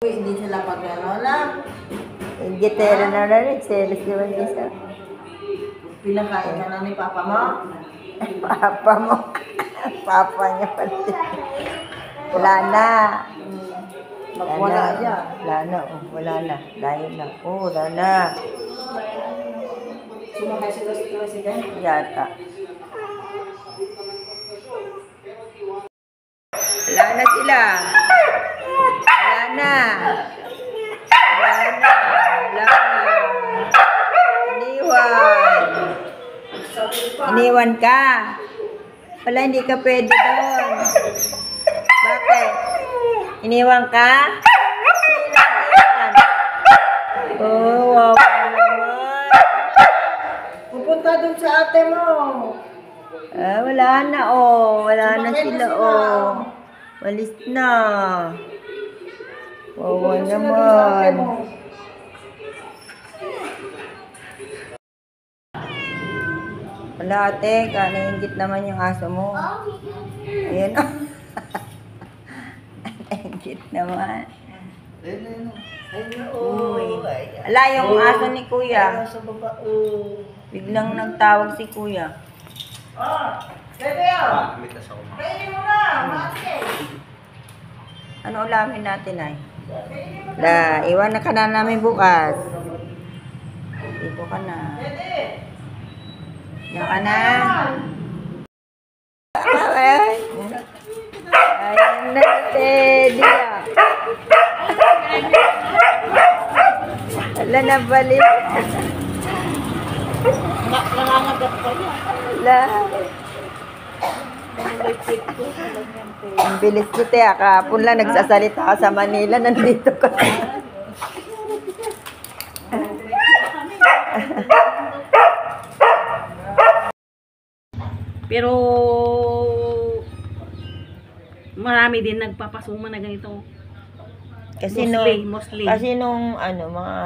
Hindi sila pag-ano. Gitero na rin, selos naman isa. Pinakain ka na ni Papa mo? Papa mo. Papa niya pati. Wala na. Magwala siya. Wala na, oh, wala na. Dahil na. Oh, wala na. Sumakay sila sa president? Yata. Wala na sila. Wala na. Wala na. Wala na. Iniwan. Iniwan ka. Wala, hindi ka pwede doon. Bakit? Iniwan ka? Sino iniwan? Oh, wow naman. Pupunta doon sa ate mo. Ah, wala na, oh. Wala na sila, oh. Walis na. Wawa naman. Wala, ate. Kanaingit naman yung aso mo. Ayan, oh. Ingit naman. Uy. Ala, yung aso ni kuya. Biglang nagtawag si kuya. Bebe, kainin mo na. Mati. Ano ulamin natin ay? La, iwan na ka na namin bukas. Dito ka na. Diyan ka na. Ayan na, Teddy. Wala na balik. Nangangagat pa niya. Wala. Ang bilis ko, te. Kahapon lang nagsasalita ka sa Manila. Nandito ka. Pero marami din nagpapasuma na ganito. Kasi Mostly. Kasi nung ano, mga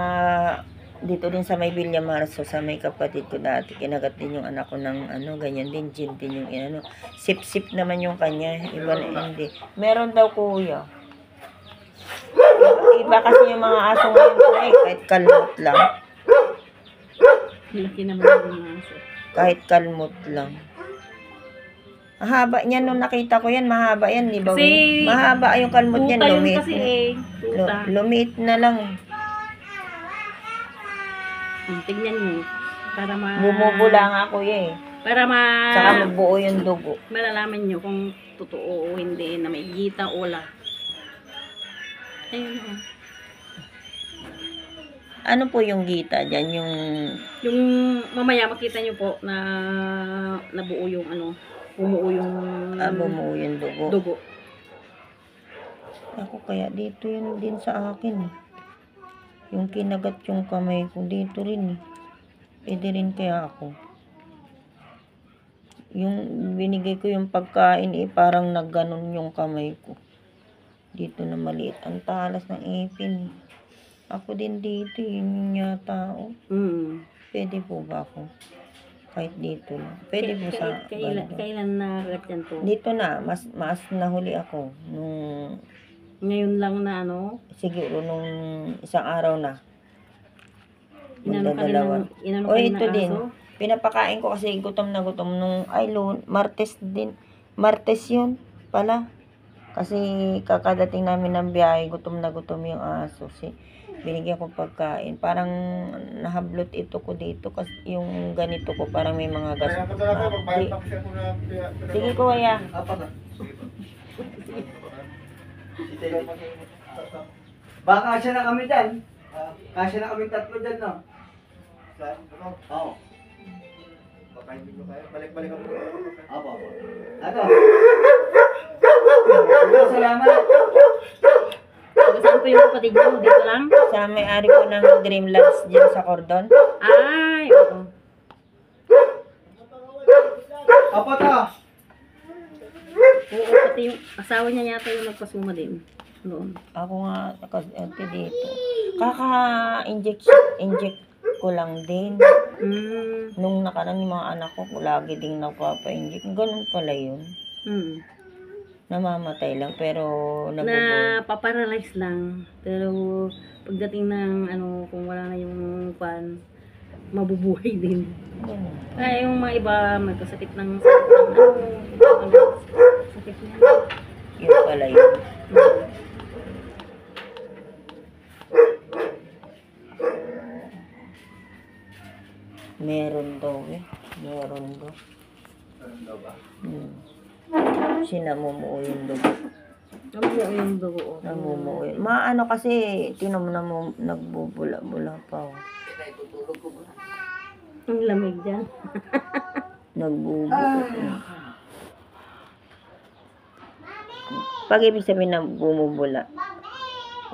dito din sa may Villa Marso, sa may kapatid ko dati, kinagat din yung anak ko ng ano, ganyan din, gin din yung ano. Sip-sip naman yung kanya, iba na hindi. Meron daw kuya. Iba kasi yung mga aso ngayon, kahit kalmot lang. Laki naman yung aso. Kahit kalmot lang. Mahaba niyan nung nakita ko yan, mahaba yan, di ba? Kasi Mahaba yung kalmot niyan, tuta yun lumit. kasi eh. Tuta. Lumit na lang eh. Tignan nyo. Para Bumubula nga ako eh. Para Saka magbuo yung dugo. malalaman nyo kung totoo o hindi na may gita o wala. Ayun o. Ano po yung gita dyan? Yung mamaya makita nyo po na nabuo yung ano, bumuo yung Bumuo yung dugo. dugo. Ako kaya dito yun din sa akin eh. Yung kinagat yung kamay ko dito rin eh. Pwede rin kaya ako. Yung binigay ko yung pagkain eh, parang nagganon yung kamay ko. Dito na maliit. Ang talas ng ipin eh. Ako din dito eh. Yung yata oh. Pwede po ba ako? Kahit dito lang. Pwede po sa Kailan na yan to? Dito na. Mas nahuli ako. Nung Ngayon lang na ano? siguro nung isang araw na. Inano ka O ito na din. aso? Pinapakain ko kasi gutom na gutom nung Martes din. Martes yun pala. Kasi kakadating namin ng biyahe, gutom na gutom yung aso. Binigyan ko pagkain. Parang nahablot ito ko dito kasi yung ganito ko parang may mga gas. Sige ko kaya. Baka kasya na kami dyan. Kasya na kami tatlo dyan, no? Oo. Balik-balik kami. Opo. Ano? Salamat. Saan po yung kapatid nyo? Dito lang? Sa may-ari ko ng Dreamlands dyan sa Cordon. Ay, oo. Opo to. Oo, pati yung asawa niya yata yung nagpasuma din. Noon. Ako nga, kasi dito. Inject ko lang din. Nung nakaraan yung mga anak ko, lagi ding nagpapa-inject. Ganun pala yun. Namamatay lang, pero na nabubuhay. paparalyze lang. Pero pagdating ng ano, kung wala na yung pan, mabubuhay din. Ganun. Kaya yung mga iba, may kasakit ng ano, sakit niya. Yun pala yun. Meron daw eh. Meron daw. Ano daw ba? Sinamumuo yung dugo. Namuo yung dugo. Namumuo yun. Maano kasi, tinom na mo, nagbubula-bula pa. Oh. Ang lamig dyan. Nagbubuo. Pag ibig sabihin na bumubula,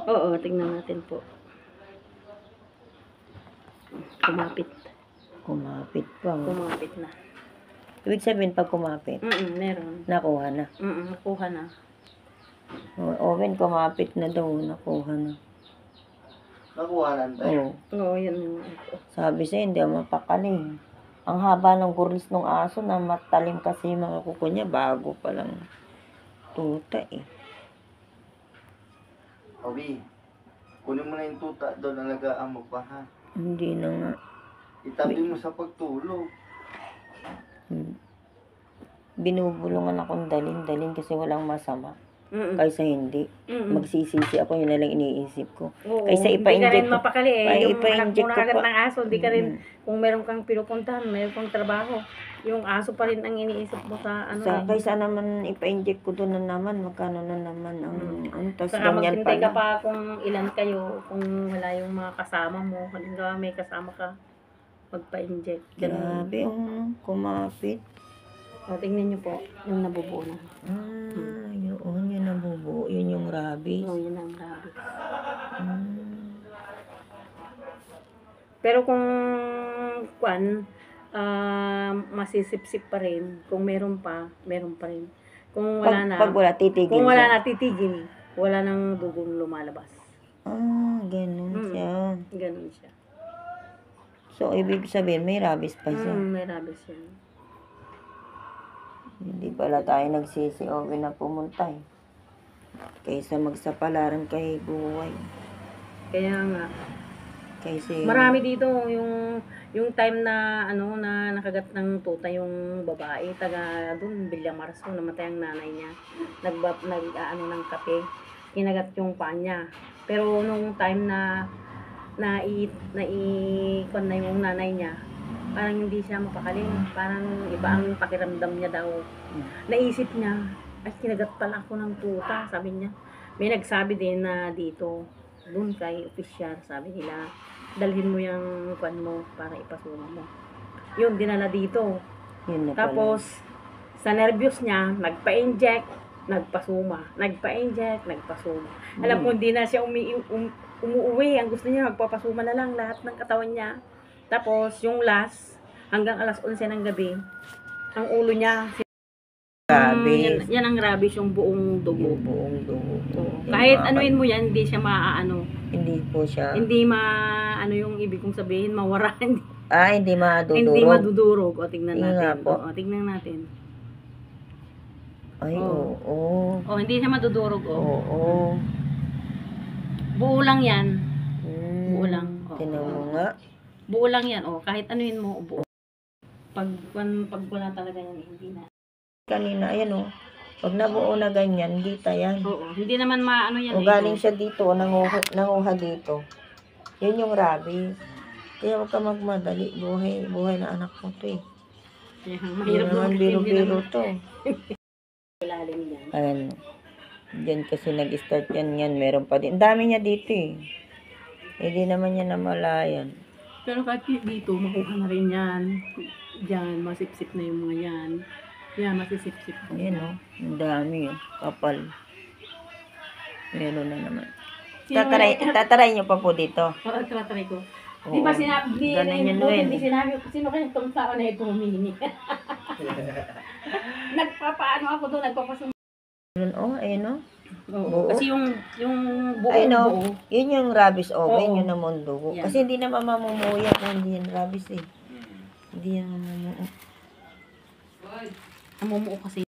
Oo, tingnan natin po. Kumapit. kumapit pa. Oh. Kumapit na. Ibig sabihin pag kumapit, Meron. nakuha na. Nakuha na. Owen, kumapit na daw, nakuha na. Nakuha lang tayo. Oo. Oo, yun yung Sabi sa'yo, hindi ako mapakali. Ang haba ng kurlis ng aso na matalim kasi yung mga kuko niya, bago pa lang tuta eh. Obi, kunin mo na yung tuta doon, alagaan mo pa ha. Hindi na nga. Itabi mo sa pagtulog. Binubulungan akong dalin kasi walang masama. Mm-mm. Kaysa hindi. Magsisisi ako, yun na lang iniisip ko. Oo, Kaysa hindi ka rin ipa-inject ko. mapakali eh. Yung Ipa-inject anak mo ko na agad pa. ng aso, hindi ka rin, kung meron kang pinupuntahan, meron kang trabaho. Yung aso pa rin ang iniisip mo sa ano eh. Kaysa naman ipa-inject ko doon na naman, magkano na naman ang tas Saka ganyan maghintay ka pala. pa kung ilan kayo, kung wala yung mga kasama mo. Halimbawa may kasama ka, magpa-inject. Ganun. Grabe, kumapit. O, tingnan nyo po, yung nabubuo na. Yun nabubuo. Yun yung rabies. Oo, yun ang grabe. Mm. Pero kung masisip-sip pa rin, kung meron pa rin. Kung wala na, Pag wala, titigil kung wala siya. na titigil, wala nang dugong lumalabas. Ganun siya. Ganun siya. So, ibig sabihin, may rabies pa siya. May rabies yan. Hindi pala tayo nagsisi Owen na pumunta eh. Kaysa magsapalaran kay buhay. Kaya nga, Kasi marami dito yung time na na nakagat ng tuta yung babae, taga doon Bilyang Marso, namatay ang nanay niya. Ng kape, kinagat yung paa niya. Pero nung time na kon na yung nanay niya, parang hindi siya mapakali. Parang iba ang pakiramdam niya daw. Naisip niya, ay kinagat pala ako ng tuta, sabi niya. May nagsabi din na dito, doon kay official, sabi nila, dalhin mo yung kwan mo para ipasuma mo. Yun, dinala dito. yun na pala. Tapos, sa nervyos niya, nagpa-inject, nagpasuma. Nagpa-inject, nagpasuma. Alam ko, hindi na siya umuuwi. Ang gusto niya, magpapasuma na lang lahat ng katawan niya. Tapos, yung last, hanggang alas 11 ng gabi, ang ulo niya, Rabies. yan ang rabies, yung buong dugo. Yung buong dugo. Yung Kahit mga- anuin mo yan, hindi siya maaano. Hindi po siya. Hindi ano yung ibig kong sabihin, mawara. Hindi madudurog. Hindi madudurog. O, tingnan Yun nga natin. po. O, tingnan natin. Ay, Oo. oo. O, hindi siya madudurog. O. Oo. Buo lang yan. Buo Mm, lang. Oo. Tinan mo nga. Buo lang yan. O, kahit anuin mo, buo. Pag wala talaga yan, hindi na. Kanina, ayan o. Pag nabuo na ganyan, dita yan. Oo. Hindi naman maano yan. O galing siya dito, nanguha dito. Yun yung rabies. Kaya huwag ka magmadali. Buhay na anak mo to eh. Hindi Mahirap naman naman. biro-biro to. Ilalim yan. Ayan. Diyan kasi nag-start yan. Meron pa din. Ang dami niya dito eh. Hindi naman niya namalayan. Pero kahit dito, makuha na rin yan. Diyan, masipsip na yung mga yan. Yan, masisipsip na. Ayan o. Ang dami o. Kapal. Meron na naman. Tataray niyo pa po dito. Oo, try ko. Oo. Di ba sinabi, Ganun yan, Noel. hindi sinabi ko, sino kaya itong tao na ito humingi? Nagpapaano ako doon, nagpapasum. Ayun o. Oo. Kasi yung buo, Ayun o. buo. Yun yung rabies o. Oo. Yun yung namundugo. Yan. Kasi hindi na mamamumuya kung hindi yan rabies eh. Hindi yan mamumuya. Namumuo kasi.